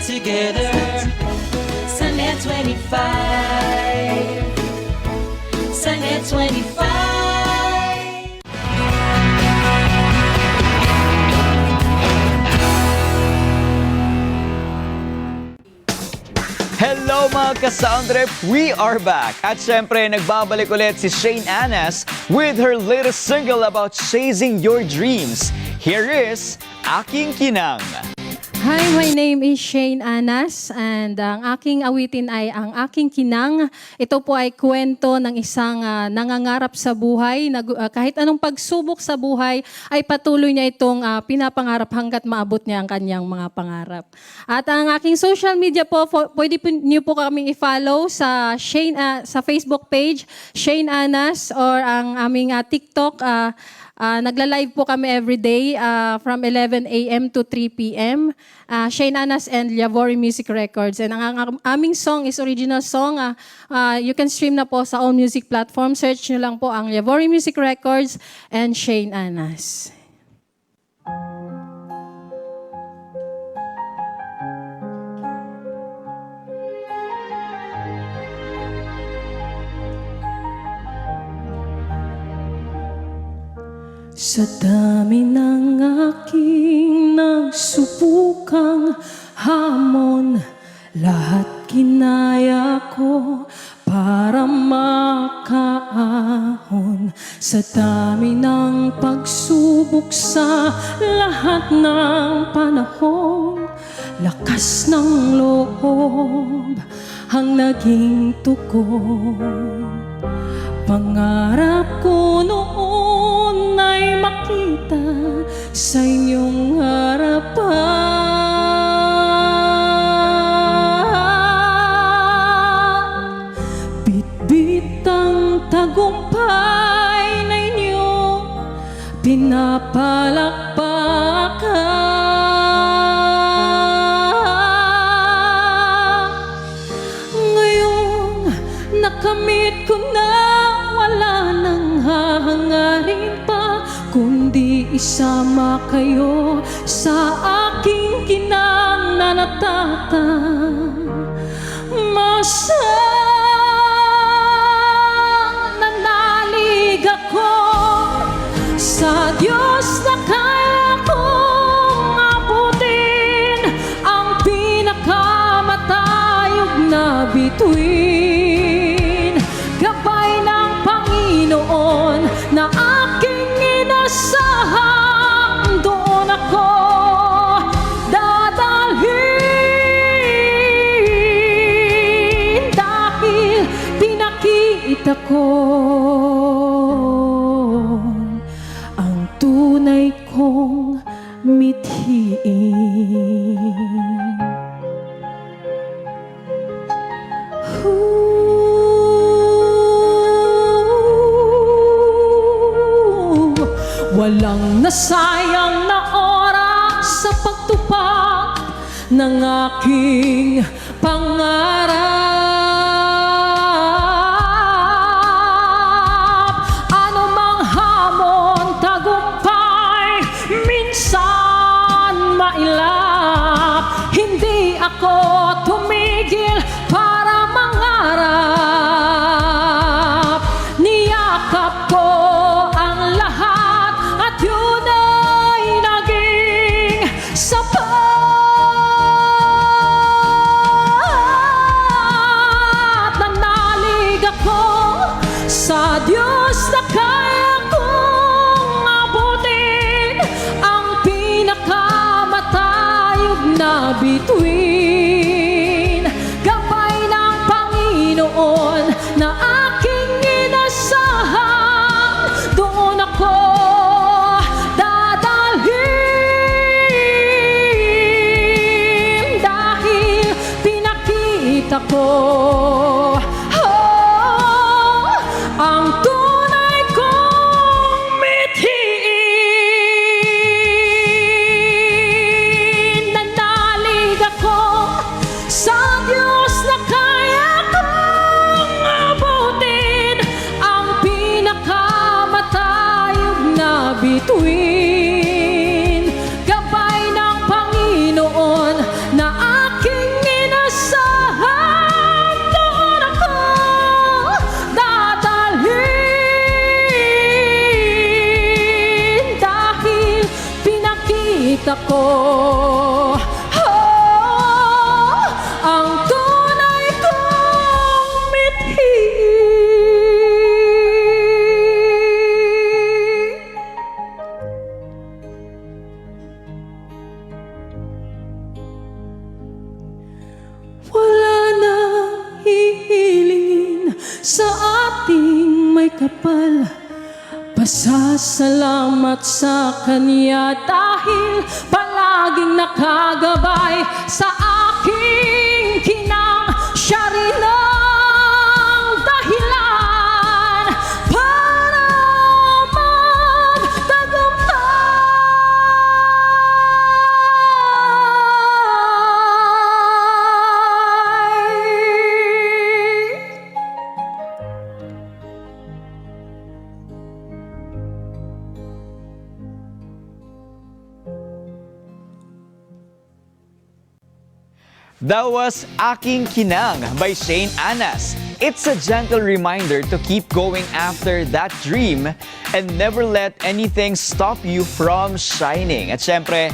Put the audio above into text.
together. Sunday 25. Sunday 25. Hello mga ka-Soundtrip! We are back! At syempre, nagbabalik ulit si Shane Anas with her latest single about chasing your dreams. Here is Aking Kinang. Hi, my name is Shane Anas and ang aking awitin ay Ang Aking Kinang. Ito po ay kwento ng isang nangangarap sa buhay. Kahit anong pagsubok sa buhay ay patuloy niya itong pinapangarap hanggat maabot niya ang kanyang mga pangarap. At ang aking social media po, pwede po niyo po kaming i-follow sa sa Facebook page, Shane Anas, or ang aming TikTok. Nagla-live po kami everyday from 11 a.m. to 3 p.m. Shane Anas and Yavori Music Records. And ang aming song is original song. You can stream na po sa all music platforms. Search nyo lang po ang Yavori Music Records and Shane Anas. Sa dami ng aking nagsubukang hamon, lahat kinaya ko para makaahon. Sa dami ng pagsubok sa lahat ng panahon, lakas ng loob ang naging tugon. Pangarap ko noon ay makita sa inyong harapan. Bit-bit ang tagumpay na inyong pinapalakpakan. Ngayong nakamit ko na, wala nang hahangarin pa, kundi isama kayo sa aking kinang na nanalig ako sa Diyos na kaya kong abutin ang pinakamatayog na bituin. Gabay ng Panginoon na aking inasahan, doon ako dadalhin dahil pinakita ko ang tunay kong mithiin. Walang nasayang na oras sa pagtupad ng aking pangarap. Anumang hamon, tagumpay, minsan mailap, hindi ako tumigil para mangarap. Niyakap ko ang lahat at yun ay naging sapat. Nanalig ako sa Diyos na kaya kong abutin ang pinakamatayog na bituin. Gabay ng Panginoon na aking inasahan, doon ako dadalhin dahil pinakita ko ang tunay kong mithiin. Nanalig ako sa Diyos na kaya kong abutin ang pinakamatayog na bituin. Gabay ng Panginoon na aking sa ating may kapal. Pasasalamat sa Kanya dahil palaging nakagabay sa aking kinang. Siya rin ang dahilan para magtagumpay. That was Aking Kinang by Shane Anas. It's a gentle reminder to keep going after that dream and never let anything stop you from shining. At syempre,